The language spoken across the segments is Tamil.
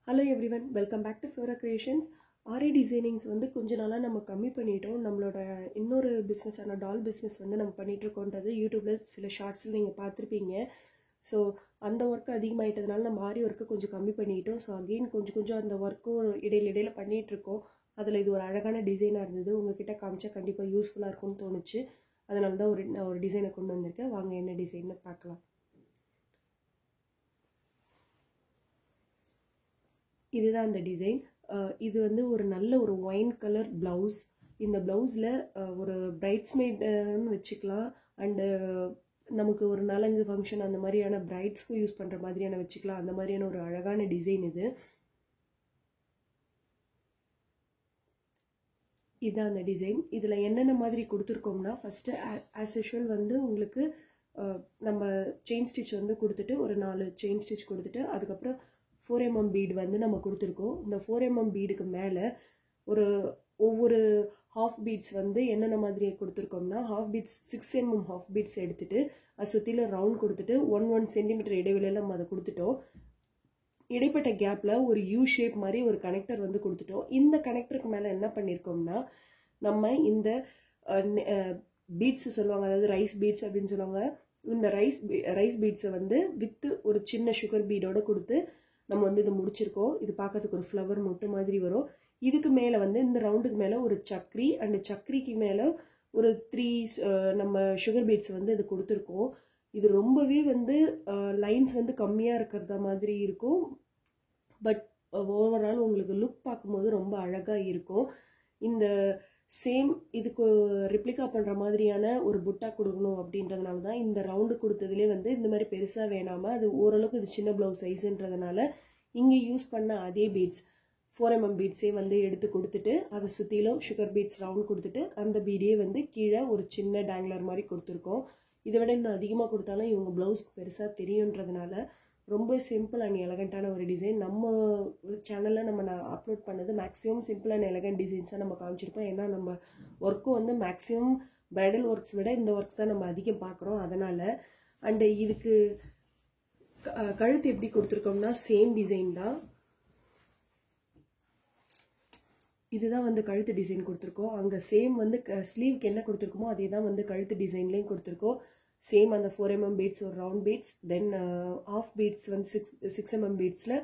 Hello everyone, welcome back to Flora Creations. RA Designings வந்து கொஞ்ச நாளா நம்ம கம்மி பண்ணிட்டோம். நம்மளோட இன்னொரு பிசினஸான டால் பிசினஸ் வந்து நம்ம பண்ணிட்டு இருக்கோம்ன்றது யூடியூப்ல சில ஷார்ட்ஸ்ல நீங்க பார்த்திருப்பீங்க. ஸோ அந்த ஒர்க் அதிகமாயிட்டதுனால நம்ம ஆரி ஒர்க்கை கொஞ்சம் கம்மி பண்ணிட்டோம். ஸோ அகெயின் கொஞ்சம் அந்த ஒர்க்கும் இடையில பண்ணிட்டு இருக்கோம். அதில் இது ஒரு அழகான டிசைனாக இருந்தது. உங்ககிட்ட காமிச்சா கண்டிப்பாக யூஸ்ஃபுல்லாக இருக்கும்னு தோணுச்சு. அதனால தான் ஒரு டிசைனை கொண்டு வந்திருக்கேன். வாங்க என்ன டிசைன்னு பார்க்கலாம். இதுதான் அந்த டிசைன். இது வந்து ஒரு நல்ல ஒரு ஒயின் கலர் ப்ளவுஸ். இந்த ப்ளவுஸில் ஒரு பிரைட்ஸ்மெய்ட்னு வச்சுக்கலாம். அண்டு நமக்கு ஒரு நலங்கு ஃபங்க்ஷன் அந்த மாதிரியான பிரைட்ஸ்க்கும் யூஸ் பண்ணுற மாதிரியான வச்சுக்கலாம். அந்த மாதிரியான ஒரு அழகான டிசைன் இது. இதுதான் அந்த டிசைன். இதில் என்னென்ன மாதிரி கொடுத்துருக்கோம்னா, ஃபஸ்ட்டு ஆஸ் யூஷுவல் வந்து உங்களுக்கு நம்ம செயின் ஸ்டிச் வந்து கொடுத்துட்டு ஒரு 4 செயின் ஸ்டிச் கொடுத்துட்டு அதுக்கப்புறம் 4mm பீடு வந்து நம்ம கொடுத்துருக்கோம். இந்த 4mm பீடுக்கு மேலே ஒவ்வொரு ஹாஃப் பீட்ஸ் வந்து என்னென்ன மாதிரி கொடுத்துருக்கோம்னா, half beads 6mm half beads எடுத்துட்டு அது சுற்றில ரவுண்ட் கொடுத்துட்டு 1 சென்டிமீட்டர் இடைவெளியில் நம்ம அதை கொடுத்துட்டோம். இடைப்பட்ட கேப்பில் ஒரு யூ ஷேப் மாதிரி ஒரு கனெக்டர் வந்து கொடுத்துட்டோம். இந்த கனெக்டருக்கு மேலே என்ன பண்ணியிருக்கோம்னா, நம்ம இந்த பீட்ஸ் சொல்லுவாங்க, அதாவது ரைஸ் பீட்ஸ் அப்படின்னு சொல்லுவாங்க. இந்த ரைஸ் பீட்ஸை வந்து வித்து ஒரு சின்ன சுகர் பீடோட கொடுத்து நம்ம வந்து இது முடிச்சிருக்கோம். இது பார்க்கறதுக்கு ஒரு ஃப்ளவர் மொட்டு மாதிரி வரும். இதுக்கு மேலே வந்து இந்த ரவுண்டுக்கு மேலே ஒரு சக்கரி அண்ட் சக்கரிக்கு மேலே ஒரு 3 நம்ம சுகர் பீட்ஸ் வந்து இது கொடுத்துருக்கோம். இது ரொம்பவே வந்து லைன்ஸ் வந்து கம்மியாக இருக்கிறத மாதிரி இருக்கும். பட் ஓவரால் உங்களுக்கு லுக் பார்க்கும்போது ரொம்ப அழகாக இருக்கும். இந்த சேம் இதுக்கு ரிப்ளிகா பண்ணுற மாதிரியான ஒரு புட்டா கொடுக்கணும் அப்படின்றதுனால தான் இந்த ரவுண்டு கொடுத்ததுலேயே வந்து இந்த மாதிரி பெருசாக வேணாமல் அது ஓரளவுக்கு இது சின்ன ப்ளவுஸ் சைஸுன்றதுனால இங்கே யூஸ் பண்ண அதே பீட்ஸ் 4mm பீட்ஸே வந்து எடுத்து கொடுத்துட்டு அதை சுற்றிலும் சுகர் பீட்ஸ் ரவுண்ட் கொடுத்துட்டு அந்த பீடியே வந்து கீழே ஒரு சின்ன டேங்லர் மாதிரி கொடுத்துருக்கோம். இதை விட இன்னும் அதிகமாக கொடுத்தாலும் இவங்க ப்ளவுஸ்க்கு பெருசாக தெரியுன்றதுனால ரொம்ப சிம்பிள் அண்ட் எலகண்ட்டான ஒரு டிசைன். நம்ம சேனலில் நம்ம அப்லோட் பண்ணது மேக்ஸிமம் சிம்பிள் அண்ட் எலகண்ட் டிசைன்ஸாக நம்ம காமிச்சிருப்போம். ஏன்னா நம்ம ஒர்க்கும் வந்து மேக்ஸிமம் பிரைடல் ஒர்க்ஸ் விட இந்த ஒர்க்ஸ் தான் நம்ம அதிகம் பார்க்குறோம். அதனால் அண்டு இதுக்கு கழுத்து எப்படி கொடுத்துருக்கோம்னா சேம் டிசைன் தான். இதுதான் வந்து கழுத்து டிசைன் கொடுத்துருக்கோம். அங்கே சேம் வந்து ஸ்லீவ்க்கு என்ன கொடுத்துருக்கோமோ அதே தான் வந்து கழுத்து டிசைன்லேயும் கொடுத்துருக்கோம். சேம் அந்த 4mm பீட்ஸ் ஒரு round beads, then of beads வந்து 6mm பீட்ஸில்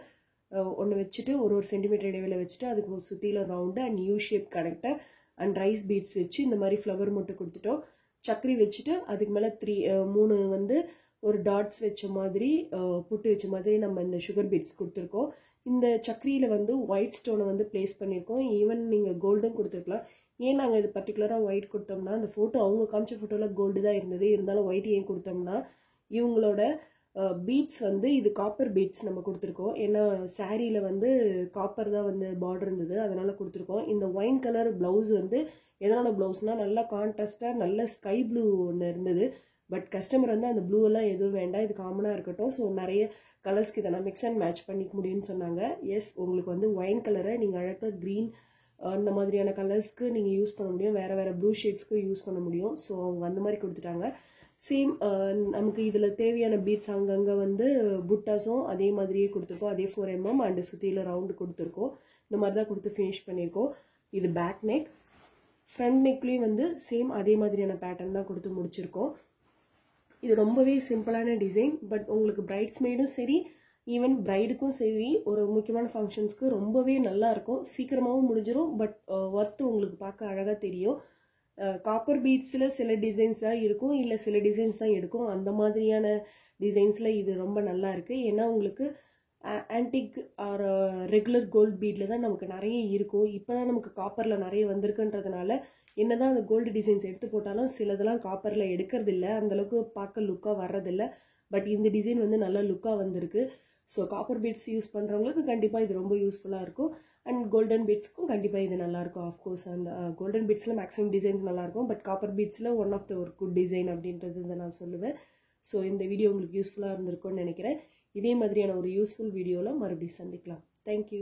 ஒன்று வச்சுட்டு ஒரு சென்டிமீட்டர் இடைவெளி வச்சுட்டு அதுக்கு சுற்றில round and U shape connector and rice beads வச்சு இந்த மாதிரி ஃப்ளவர் மட்டும் கொடுத்துட்டோம். சக்கரி வச்சுட்டு அதுக்கு மேலே 3 வந்து ஒரு டாட்ஸ் வச்ச மாதிரி புட்டு வச்ச மாதிரி நம்ம இந்த சுகர் பீட்ஸ் கொடுத்துருக்கோம். இந்த சக்கரியில் வந்து ஒயிட் ஸ்டோனை வந்து பிளேஸ் பண்ணியிருக்கோம். ஈவன் நீங்கள் கோல்டும் கொடுத்துருக்கலாம். ஏன் நாங்கள் இது பர்டிகுலராக ஒயிட் கொடுத்தோம்னா, அந்த ஃபோட்டோ அவங்க காமிச்ச ஃபோட்டோவில் கோல்டு தான் இருந்தது, இருந்தாலும் ஒயிட் ஏன் கொடுத்தோம்னா இவங்களோட பீட்ஸ் வந்து இது காப்பர் பீட்ஸ் நம்ம கொடுத்துருக்கோம். ஏன்னா சாரியில் வந்து காப்பர் தான் வந்து பார்டர் இருந்தது, அதனால் கொடுத்துருக்கோம். இந்த ஒயின் கலர் ப்ளவுஸ் வந்து எதனால ப்ளவுஸ்னால் நல்லா கான்ட்ராஸ்டாக நல்ல ஸ்கை ப்ளூ ஒன்று இருந்தது. பட் கஸ்டமர் வந்து அந்த ப்ளூ எல்லாம் எதுவும் வேண்டாம், இது காமனாக இருக்கட்டும், ஸோ நிறைய கலர்ஸ்க்கு இதை நான் மிக்ஸ் அண்ட் மேட்ச் பண்ணிக்க முடியும்னு சொன்னாங்க. எஸ், உங்களுக்கு வந்து ஒயின் கலரை நீங்கள் அழகாக க்ரீன் அந்த மாதிரியான கலர்ஸ்க்கு நீங்கள் யூஸ் பண்ண முடியும், வேறு ப்ளூ ஷேட்ஸ்க்கு யூஸ் பண்ண முடியும். ஸோ அவங்க அந்த மாதிரி கொடுத்துட்டாங்க. சேம் நமக்கு இதில் தேவையான பீட்ஸ் அங்கங்கே வந்து புட்டாஸும் அதே மாதிரியே கொடுத்துருக்கோம். அதே 4mm அண்டு சுற்றியில் ரவுண்டு கொடுத்துருக்கோம். இந்த மாதிரி தான் கொடுத்து ஃபினிஷ் பண்ணியிருக்கோம். இது பேக் நெக். ஃப்ரண்ட் நெக்லேயும் வந்து சேம் அதே மாதிரியான பேட்டர்ன் தான் கொடுத்து முடிச்சிருக்கோம். இது ரொம்பவே சிம்பிளான டிசைன். பட் உங்களுக்கு பிரைட்ஸ்மெய்டும் சரி ஈவன் பிரைடுக்கும் சரி ஒரு முக்கியமான ஃபங்க்ஷன்ஸ்க்கு ரொம்பவே நல்லா இருக்கும். சீக்கிரமாகவும் முடிஞ்சிடும். பட் ஒர்த்து உங்களுக்கு பார்க்க அழகாக தெரியும். காப்பர் பீட்ஸில் சில டிசைன்ஸ் தான் இருக்கும், இல்லை சில டிசைன்ஸ் தான் எடுக்கும். அந்த மாதிரியான டிசைன்ஸில் இது ரொம்ப நல்லா இருக்குது. ஏன்னா உங்களுக்கு ஆன்டிக் ஆர் ரெகுலர் கோல்டு பீடில் தான் நமக்கு நிறைய இருக்கும். இப்போ தான் நமக்கு காப்பரில் நிறைய வந்திருக்குன்றதுனால என்னதான் அந்த கோல்டு டிசைன்ஸ் எடுத்து போட்டாலும் சிலதெல்லாம் காப்பரில் எடுக்கிறது இல்லை, அந்தளவுக்கு பார்க்க லுக்காக வர்றதில்லை. பட் இந்த டிசைன் வந்து நல்லா லுக்காக வந்திருக்கு. ஸோ காப்பர் பீட்ஸ் யூஸ் பண்ணுறவங்களுக்கு கண்டிப்பாக இது ரொம்ப யூஸ்ஃபுல்லாக இருக்கும். அண்ட் கோல்டன் பீட்ஸ்க்கும் கண்டிப்பாக இது நல்லாயிருக்கும். ஆஃப்கோர்ஸ் அந்த கோல்டன் பீட்ஸில் மேக்ஸிமம் டிசைன்ஸ் நல்லாயிருக்கும். பட் காப்பர் பீட்ஸில் ஒன் ஆஃப் த ஒரு குட் டிசைன் அப்படின்றது நான் சொல்லுவேன். ஸோ இந்த வீடியோ உங்களுக்கு யூஸ்ஃபுல்லாக இருந்திருக்கும்னு நினைக்கிறேன். இதே மாதிரியான ஒரு யூஸ்ஃபுல் வீடியோவில் மறுபடியும் சந்திக்கலாம். தேங்க்யூ.